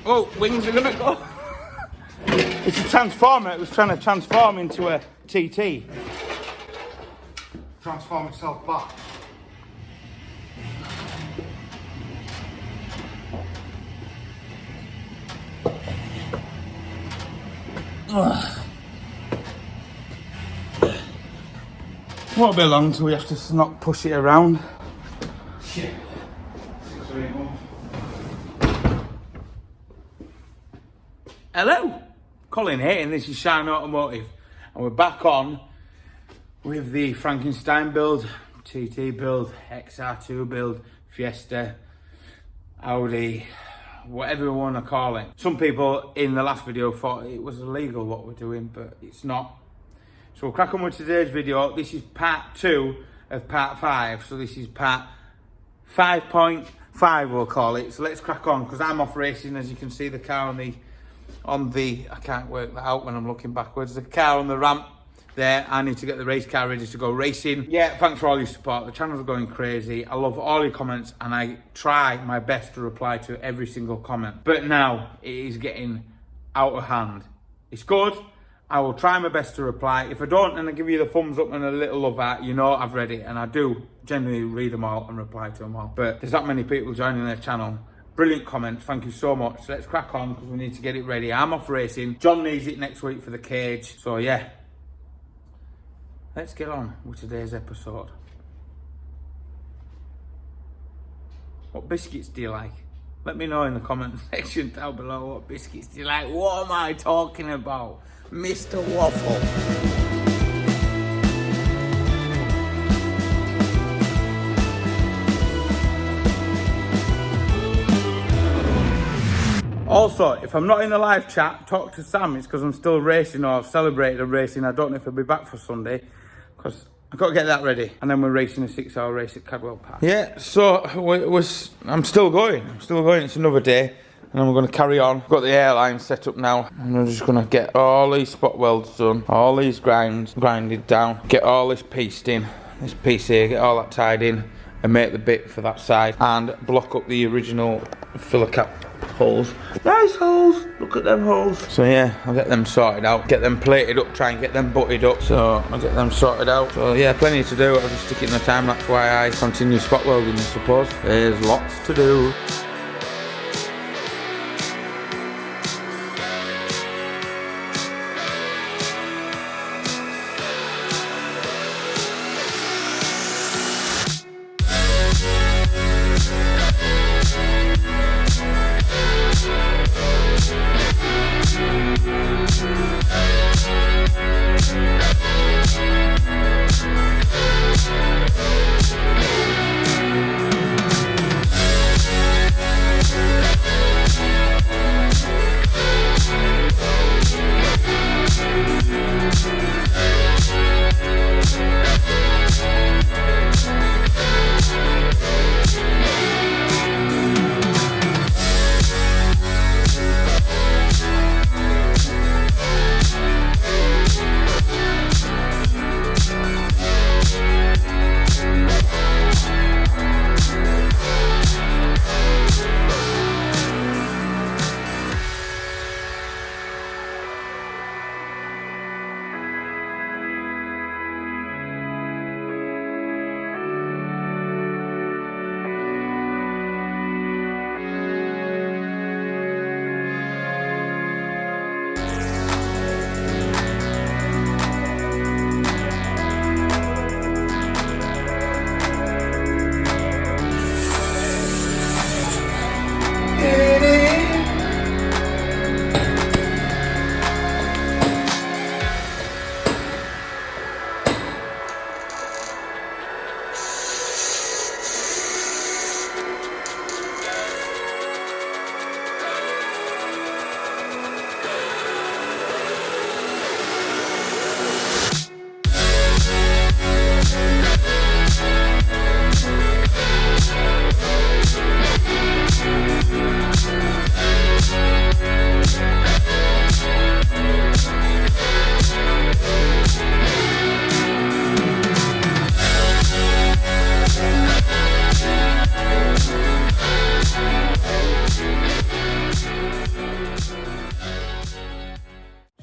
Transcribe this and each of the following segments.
Oh, wings are gonna go. It's a transformer. It was trying to transform into a TT. Transform itself back. Won't be long till we have to not push it around. Shit. 6 or 8 months. Hello, Colin here, and this is Shine Automotive, and we're back on with the Frankenstein build, TT build, XR2 build, Fiesta, Audi, whatever we want to call it. Some people in the last video thought it was illegal what we're doing, but it's not. So we'll crack on with today's video. This is part 2 of part 5, so this is part 5.5 we'll call it. So let's crack on, because I'm off racing. As you can see, the car on the I can't work that out when I'm looking backwards. The car on the ramp there. I need to get the race car ready to go racing. Yeah, thanks for all your support. The channel's going crazy. I love all your comments, and I try my best to reply to every single comment. But now it is getting out of hand. It's good. I will try my best to reply. If I don't, and I give you the thumbs up and a little love out, you know I've read it, and I do generally read them all and reply to them all. But there's that many people joining their channel. Brilliant comments, thank you so much. So let's crack on, because we need to get it ready. I'm off racing. John needs it next week for the cage. So yeah, let's get on with today's episode. What biscuits do you like? Let me know in the comment section down below. What biscuits do you like? What am I talking about? Mr. Waffle. Also, if I'm not in the live chat, talk to Sam. It's because I'm still racing, or I've celebrated a racing. I don't know if I'll be back for Sunday, because I've got to get that ready. And then we're racing a 6-hour race at Cadwell Park. Yeah, so I'm still going. It's another day. And then we're going to carry on. Got the airline set up now, and we're just going to get all these spot welds done, all these grinded down, get all this pieced in, this piece here, get all that tied in, and make the bit for that side, and block up the original filler cap holes. Nice holes, look at them holes. So yeah, I'll get them sorted out, get them plated up, try and get them butted up, so I'll get them sorted out. So yeah, plenty to do. I'll just stick it in the time, that's why I continue spot welding, I suppose. There's lots to do.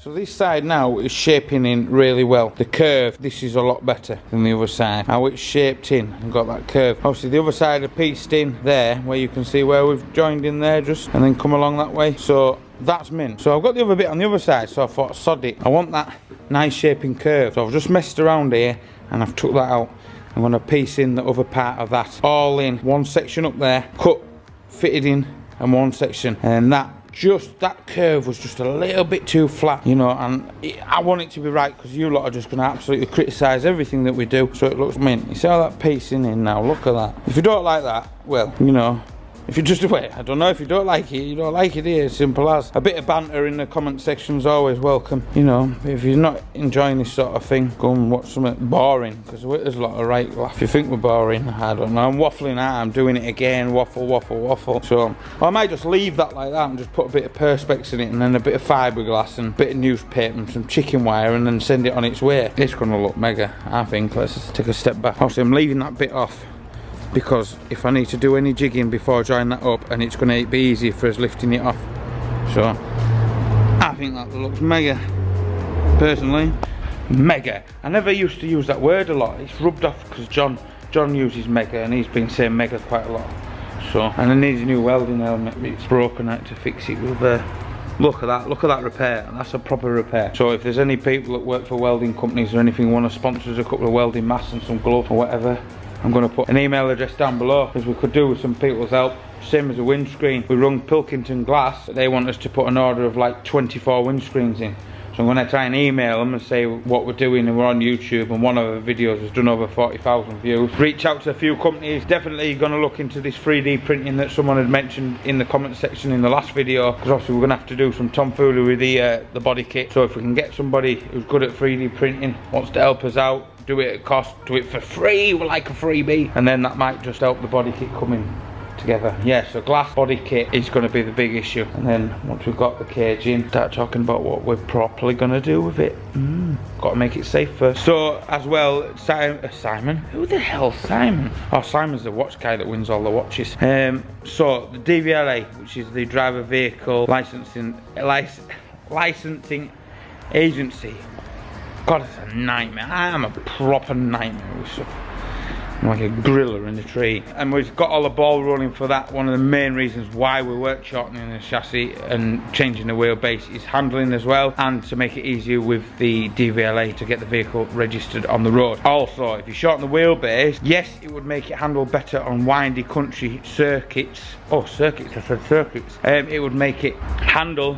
So this side now is shaping in really well. The curve, this is a lot better than the other side. How it's shaped in and got that curve. Obviously the other side are pieced in there, where you can see where we've joined in there just, and then come along that way. So that's mint. So I've got the other bit on the other side, so I thought, sod it. I want that nice shaping curve. So I've just messed around here and I've took that out. I'm going to piece in the other part of that. All in one section up there, cut, fitted in, and one section. And that curve was just a little bit too flat, you know, and I want it to be right, because you lot are just going to absolutely criticise everything that we do, so it looks mint. You see all that piecing in now, look at that. If you don't like that, well, you know, if you just wait, I don't know, if you don't like it, you don't like it here, simple as. A bit of banter in the comment section is always welcome, you know. If you're not enjoying this sort of thing, go and watch something boring, because there's a lot of right laugh. If you think we're boring, I don't know, I'm waffling out, I'm doing it again, waffle. So I might just leave that like that and just put a bit of perspex in it, and then a bit of fiberglass and a bit of newspaper and some chicken wire, and then send it on its way. It's going to look mega, I think. Let's just take a step back. Obviously I'm leaving that bit off, because if I need to do any jigging before I join that up, and it's going to be easier for us lifting it off. So I think that looks mega, personally. Mega. I never used to use that word a lot. It's rubbed off because John uses mega, and he's been saying mega quite a lot. So, and I need a new welding helmet. It's broken. I had to fix it with look at that repair. That's a proper repair. So if there's any people that work for welding companies or anything want to sponsor us a couple of welding masks and some gloves or whatever, I'm going to put an email address down below, because we could do with some people's help. Same as a windscreen. We rung Pilkington Glass, but they want us to put an order of like 24 windscreens in. So I'm going to try and email them and say what we're doing, and we're on YouTube, and one of the videos has done over 40,000 views. Reach out to a few companies. Definitely going to look into this 3D printing that someone had mentioned in the comment section in the last video, because obviously we're going to have to do some tomfoolery with the body kit. So if we can get somebody who's good at 3D printing, wants to help us out, do it at cost, do it for free, we're like a freebie, and then that might just help the body kit coming together. Yeah, so glass body kit is going to be the big issue, and then once we've got the cage in, start talking about what we're properly going to do with it. Got to make it safe first. So as well, Simon, who the hell's Simon? Oh, Simon's the watch guy that wins all the watches. So the DVLA, which is the driver vehicle licensing agency. God, it's a nightmare. I am a proper nightmare with stuff. I'm like a griller in a tree. And we've got all the ball rolling for that. One of the main reasons why we work shortening the chassis and changing the wheelbase is handling as well, and to make it easier with the DVLA to get the vehicle registered on the road. Also, if you shorten the wheelbase, yes, it would make it handle better on windy country circuits. Oh, circuits, I said circuits. It would make it handle,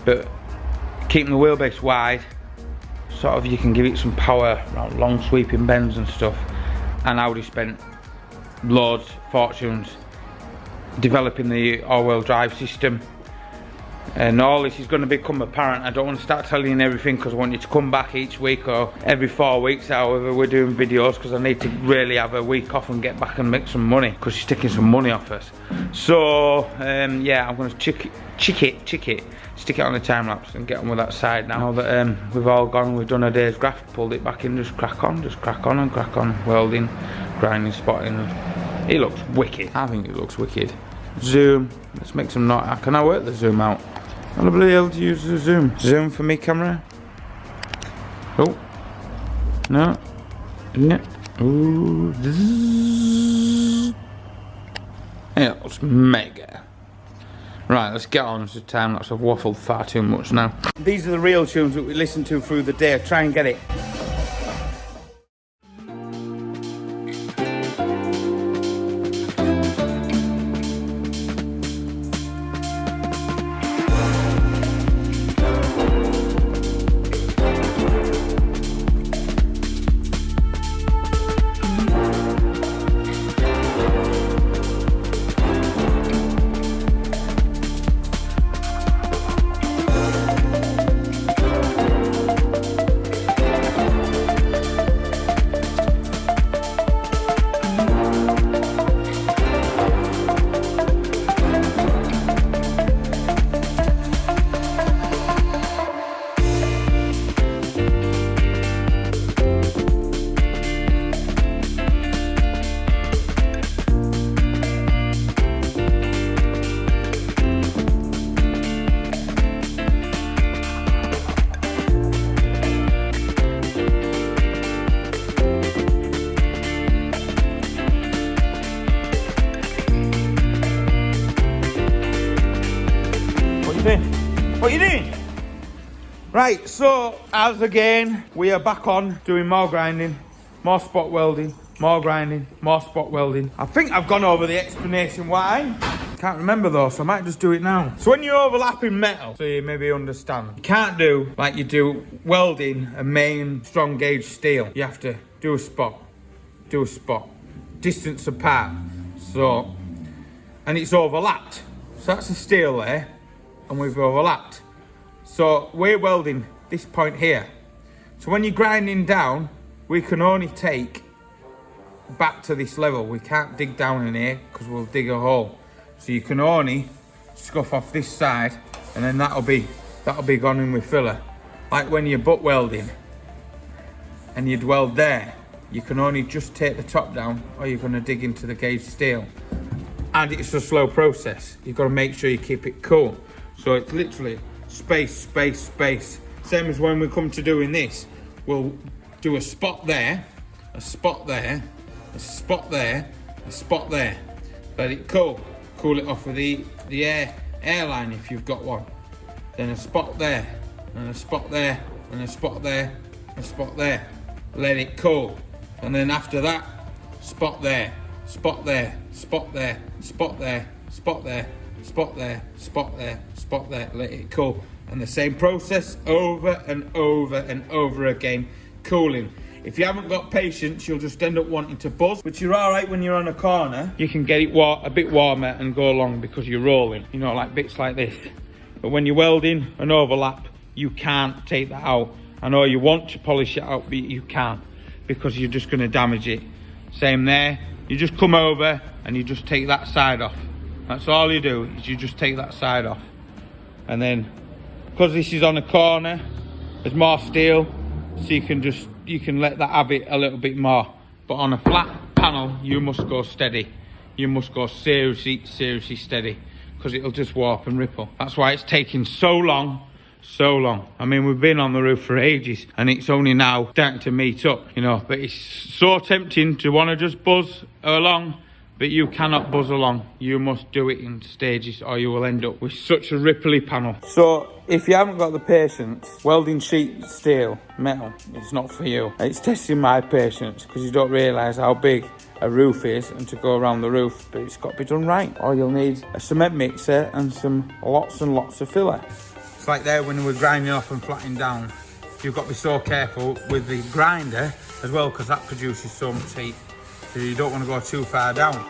but keeping the wheelbase wide, sort of you can give it some power around long sweeping bends and stuff. And Audi spent loads, fortunes developing the all-wheel drive system, and all this is going to become apparent. I don't want to start telling you everything, because I want you to come back each week or every 4 weeks, however we're doing videos, because I need to really have a week off and get back and make some money, because she's taking some money off us. So yeah, I'm going to stick it on the time lapse and get on with that side now that we've all gone, we've done a day's graft, pulled it back in, just crack on and crack on, welding, grinding, spotting. It looks wicked. I think it looks wicked. Zoom, let's make some noise. Can I work the zoom out? How the bloody hell to use the zoom? Zoom for me, camera. Oh, no, isn't it? Ooh, it looks mega. Right, let's get on with the time lapse. I've waffled far too much now. These are the real tunes that we listen to through the day. Try and get it. What are you doing? Right, so as again, we are back on doing more grinding, more spot welding, more grinding, more spot welding. I think I've gone over the explanation why. Can't remember though, so I might just do it now. So when you're overlapping metal, so you maybe understand, you can't do like you do welding a main strong gauge steel. You have to do a spot, distance apart. So, and it's overlapped. So that's the steel there, and we've overlapped. So we're welding this point here. So when you're grinding down, we can only take back to this level. We can't dig down in here because we'll dig a hole. So you can only scuff off this side, and then that'll be gone in with filler. Like when you're butt welding and you'd weld there, you can only just take the top down, or you're going to dig into the gauge steel. And it's a slow process. You've got to make sure you keep it cool. So it's literally space, space, space. Same as when we come to doing this, we'll do a spot there, a spot there, a spot there, a spot there. Let it cool it off with the airline if you've got one. Then a spot there, and a spot there, and a spot there, a spot there. Let it cool. And then after that, spot there, spot there, spot there, spot there, spot there, spot there, spot there, spot there, let it cool. And the same process over and over and over again, cooling. If you haven't got patience, you'll just end up wanting to buzz, which you're all right when you're on a corner. You can get it a bit warmer and go along because you're rolling, you know, like bits like this. But when you're welding an overlap, you can't take that out. I know you want to polish it out, but you can't, because you're just going to damage it. Same there, you just come over and you just take that side off. That's all you do, is you just take that side off. And then, because this is on a corner, there's more steel, so you can let that have it a little bit more. But on a flat panel, you must go steady. You must go seriously, seriously steady, because it'll just warp and ripple. That's why it's taking so long. So long. I mean, we've been on the roof for ages, and it's only now starting to meet up, you know. But it's so tempting to want to just buzz along, but you cannot buzz along. You must do it in stages, or you will end up with such a ripply panel. So if you haven't got the patience, welding sheet steel metal, it's not for you. It's testing my patience, because you don't realise how big a roof is and to go around the roof, but it's got to be done right. Or you'll need a cement mixer and some lots and lots of filler. It's like there when we're grinding off and flattening down. You've got to be so careful with the grinder as well, because that produces so much heat. So you don't want to go too far down.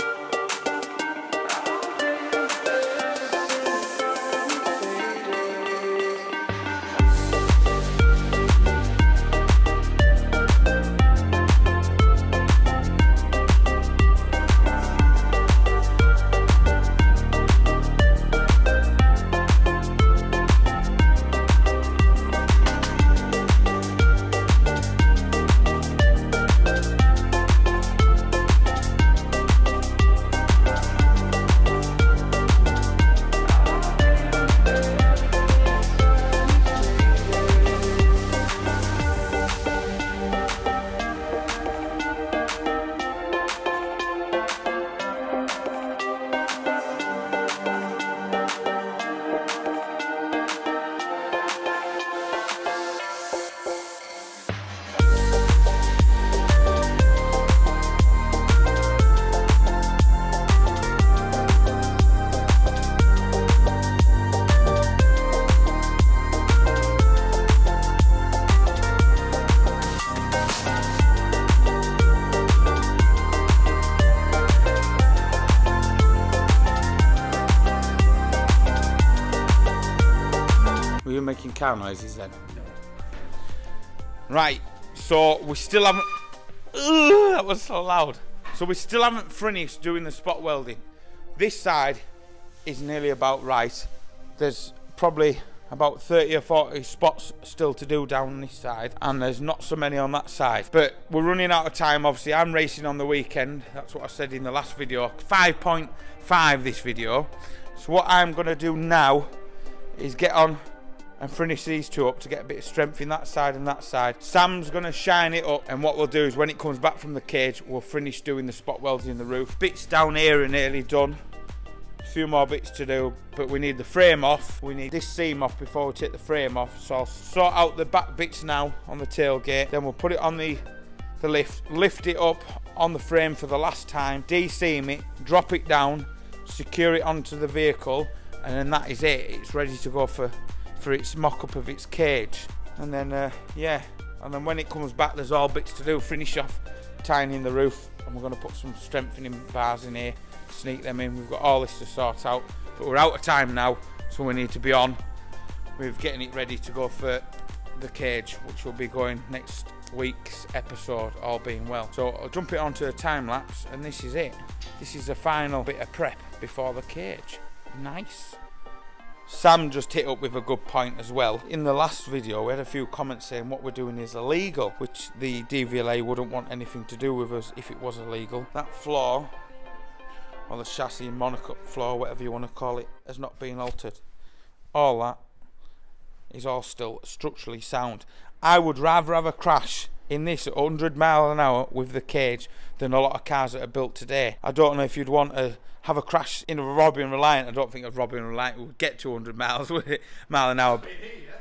Were you making cow noises then? Right, so we still haven't... that was so loud. So we still haven't finished doing the spot welding. This side is nearly about right. There's probably about 30 or 40 spots still to do down this side, and there's not so many on that side. But we're running out of time. Obviously, I'm racing on the weekend. That's what I said in the last video. 5.5 this video. So what I'm going to do now is get on and finish these two up to get a bit of strength in that side and that side. Sam's going to shine it up, and what we'll do is when it comes back from the cage, we'll finish doing the spot welding in the roof. Bits down here are nearly done. few more bits to do, but we need the frame off. We need this seam off before we take the frame off. So I'll sort out the back bits now on the tailgate. Then we'll put it on the lift it up on the frame for the last time, de-seam it, drop it down, secure it onto the vehicle, and then that is it. It's ready to go for its mock-up of its cage. And then, yeah, and then when it comes back, there's all bits to do. Finish off tying in the roof, and we're going to put some strengthening bars in here, sneak them in. We've got all this to sort out, but we're out of time now, so we need to be on with getting it ready to go for the cage, which will be going next week's episode, all being well. So I'll jump it onto a time lapse, and this is it. This is the final bit of prep before the cage. Nice. Sam just hit up with a good point as well. In the last video, we had a few comments saying what we're doing is illegal, which the DVLA wouldn't want anything to do with us if it was illegal. That floor, or the chassis monocoque floor, whatever you want to call it, has not been altered. All that is all still structurally sound. I would rather have a crash in this at 100 miles an hour with the cage than a lot of cars that are built today. I don't know if you'd want to have a crash in a Robin Reliant. I don't think a Robin Reliant would get 200 miles an hour.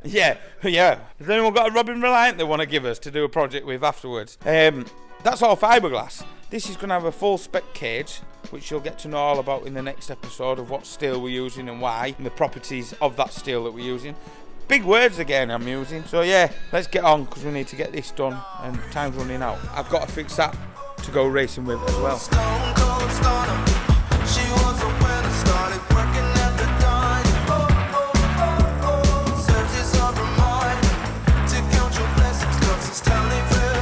Yeah. Has anyone got a Robin Reliant they want to give us to do a project with afterwards? That's all fiberglass. This is going to have a full spec cage, which you'll get to know all about in the next episode of what steel we're using and why, and the properties of that steel that we're using. Big words again I'm using. So yeah, let's get on, because we need to get this done and time's running out. I've got to fix that to go racing with as well. She was a winner, started working at the dime. Serves this on her mind to count your blessings, 'cause it's telling fair.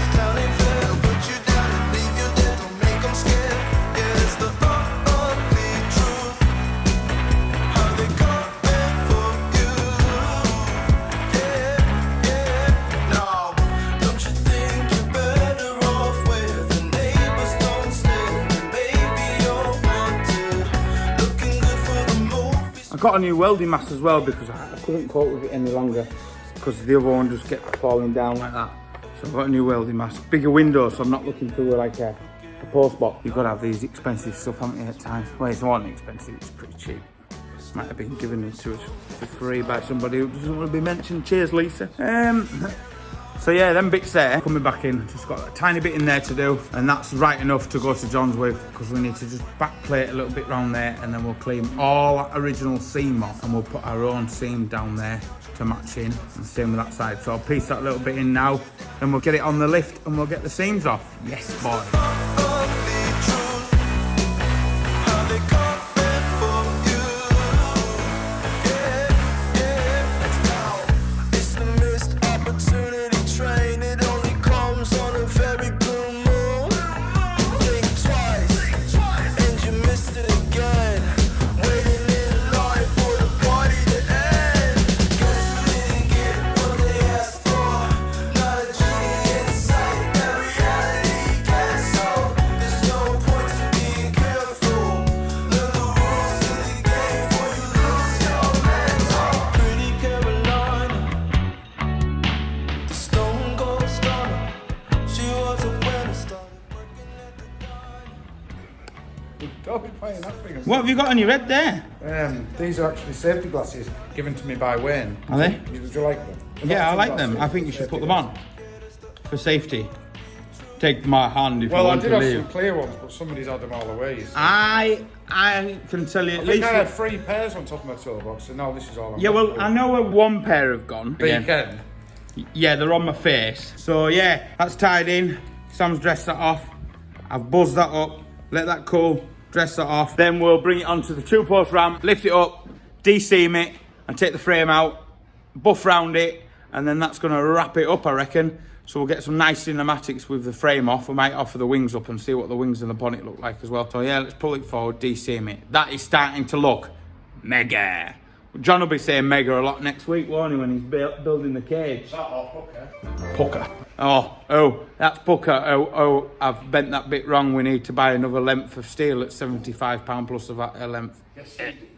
Put you down and leave you dead, don't make them scared. Yeah, it's the ugly truth. How they coming for you. Yeah. Now, don't you think you're better off where the neighbors don't stay? Maybe you're wanted, looking good for the movies. I got a new welding mask as well, because I couldn't cope with it any longer, because the other one just kept falling down like that. So I've got a new welding mask. Bigger windows, so I'm not looking through like a post box. You've got to have these expensive stuff, haven't you, at times? Well, it's not expensive, it's pretty cheap. Might have been given to us for free by somebody who doesn't want to be mentioned. Cheers, Lisa. So yeah, them bits there, coming back in, just got a tiny bit in there to do, and that's right enough to go to John's with, because we need to just backplate a little bit round there, and then we'll clean all that original seam off, and we'll put our own seam down there to match in, and same with that side. So I'll piece that little bit in now, then we'll get it on the lift, and we'll get the seams off. Yes, boy. What have you got on your head there? These are actually safety glasses given to me by Wayne. Are they? Would you like them? Yeah, I like them. I think you should put them on for safety. Take my hand if you want to leave. Well, I did have some clear ones, but somebody's had them all away. I can tell you at least. I had 3 pairs on top of my toolbox, and now this is all I'm Yeah, well, I know where 1 pair have gone. Again. Yeah, they're on my face. So yeah, that's tied in. Sam's dressed that off. I've buzzed that up, let that cool, dress that off. Then we'll bring it onto the 2-post ramp, lift it up, de-seam it, and take the frame out, buff round it, and then that's gonna wrap it up, I reckon. So we'll get some nice cinematics with the frame off. We might offer the wings up and see what the wings and the bonnet look like as well. So yeah, let's pull it forward, de-seam it. That is starting to look mega. John will be saying mega a lot next week, won't he, when he's building the cage? Is that all pucker? Pucker. Oh, that's pucker. Oh, I've bent that bit wrong. We need to buy another length of steel at £75 plus a length.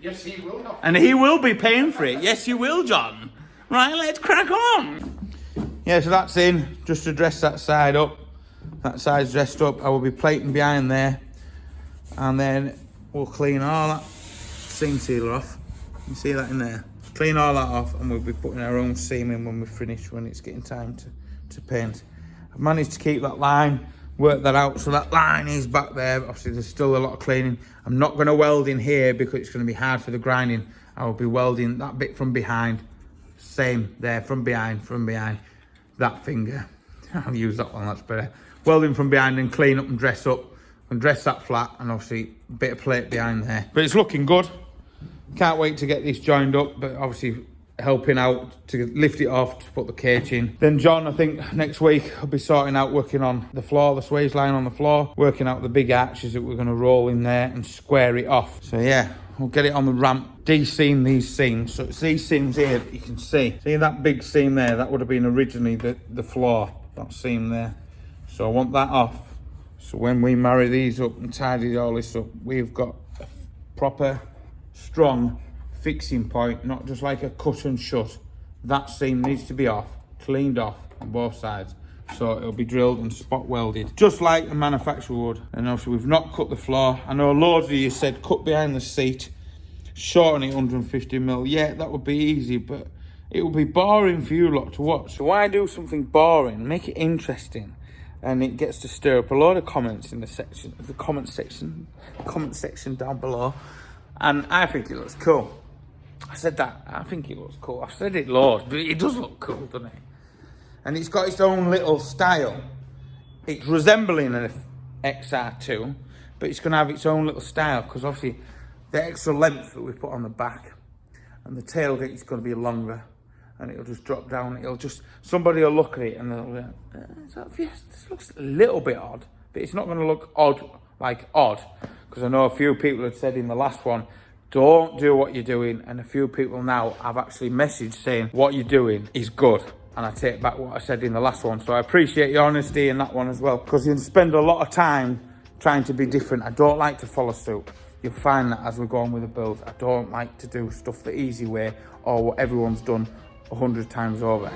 Yes, he will have. And he will be paying for it. Yes, you will, John. Right, let's crack on. Yeah, so that's in. Just to dress that side up. That side's dressed up. I will be plating behind there. And then we'll clean all that seam sealer off. You see that in there? Clean all that off, and we'll be putting our own seam in when we finish, when it's getting time to paint. I've managed to keep that line, work that out, so that line is back there. Obviously there's still a lot of cleaning. I'm not going to weld in here because it's going to be hard for the grinding. I will be welding that bit from behind, same there, from behind that finger. I'll use that one, that's better. Welding from behind and clean up and dress up, and dress that flat, and obviously a bit of plate behind there. But it's looking good. Can't wait to get this joined up, but obviously helping out to lift it off, to put the cage in. Then John, I think next week, I'll be sorting out, working on the floor, the swage line on the floor, working out the big arches that we're going to roll in there and square it off. So yeah, we'll get it on the ramp, de-seam these seams. So it's these seams here that you can see. See that big seam there? That would have been originally the floor, that seam there. So I want that off. So when we marry these up and tidy all this up, we've got a proper, strong fixing point, not just like a cut and shut. That seam needs to be off, cleaned off on both sides. So it'll be drilled and spot welded, just like a manufacturer would. And obviously we've not cut the floor. I know loads of you said cut behind the seat, shorten it 150mm. Yeah, that would be easy, but it would be boring for you lot to watch. So why do something boring? Make it interesting. And it gets to stir up a lot of comments in the comment section down below. And I think it looks cool. I said that, I think it looks cool. I've said it loads, but it does look cool, doesn't it? And it's got its own little style. It's resembling an XR2, but it's going to have its own little style, because obviously the extra length that we put on the back, and the tailgate is going to be longer, and it'll just drop down. It'll just, somebody will look at it and they'll be like, this looks a little bit odd, but it's not going to look odd, because I know a few people had said in the last one, don't do what you're doing, and a few people now have actually messaged saying what you're doing is good, and I take back what I said in the last one. So I appreciate your honesty in that one as well, because you spend a lot of time trying to be different. I don't like to follow suit. You'll find that as we go on with the build, I don't like to do stuff the easy way or what everyone's done 100 times over.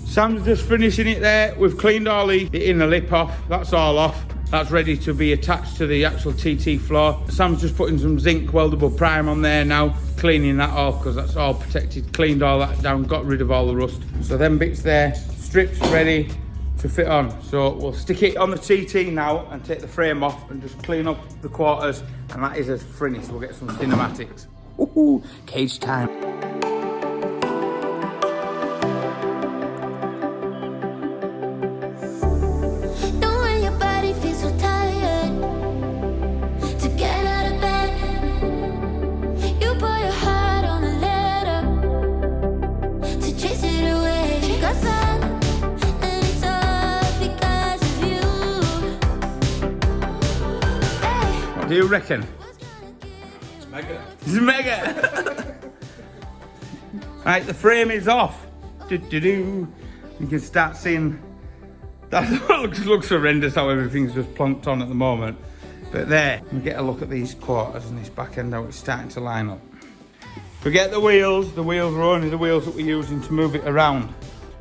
Sam's just finishing it there. We've cleaned all the inner lip off. That's all off. That's ready to be attached to the actual TT floor. Sam's just putting some zinc weldable prime on there now, cleaning that off because that's all protected. Cleaned all that down, got rid of all the rust. So them bits there, stripped, ready to fit on. So we'll stick it on the TT now and take the frame off and just clean up the quarters. And that is us finished. We'll get some cinematics. Woohoo, cage time. What do you reckon? It's mega. It's mega! Right, the frame is off. You can start seeing, that looks horrendous how everything's just plonked on at the moment. But there, we get a look at these quarters and this back end, how it's starting to line up. Forget the wheels are only the wheels that we're using to move it around.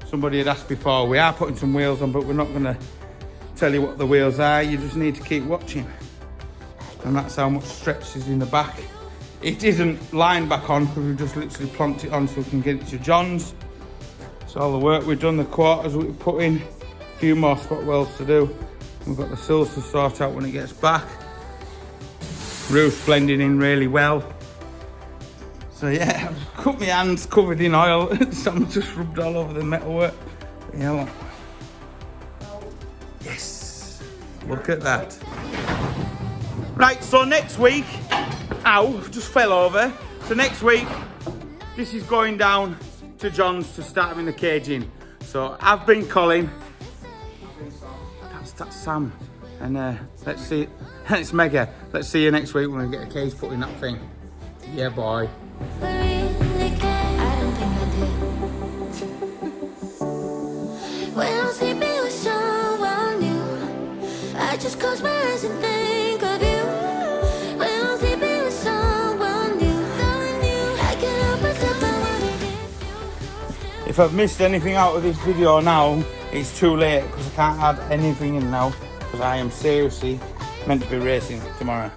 Somebody had asked before, we are putting some wheels on, but we're not gonna tell you what the wheels are, you just need to keep watching. And that's how much stretch is in the back. It isn't lined back on because we've just literally plonked it on so we can get it to John's. So all the work we've done, the quarters we've put in, a few more spot welds to do. We've got the sills to sort out when it gets back. Roof's blending in really well. So yeah, I've cut my hands covered in oil. Some just rubbed all over the metalwork. Yeah, look. Yes, look at that. Right, so next week, ow, just fell over. So next week, this is going down to John's to start having the cage in. So I've been Colin. That's Sam. And let's see, it's Mega. Let's see you next week when we get a cage put in that thing. Yeah, boy. When I'm sleeping with someone new, I just close my eyes and think of you. When I'm sleeping with someone new, I can't help myself, I wanna get you. If I've missed anything out of this video now, it's too late because I can't add anything in now because I am seriously meant to be racing tomorrow.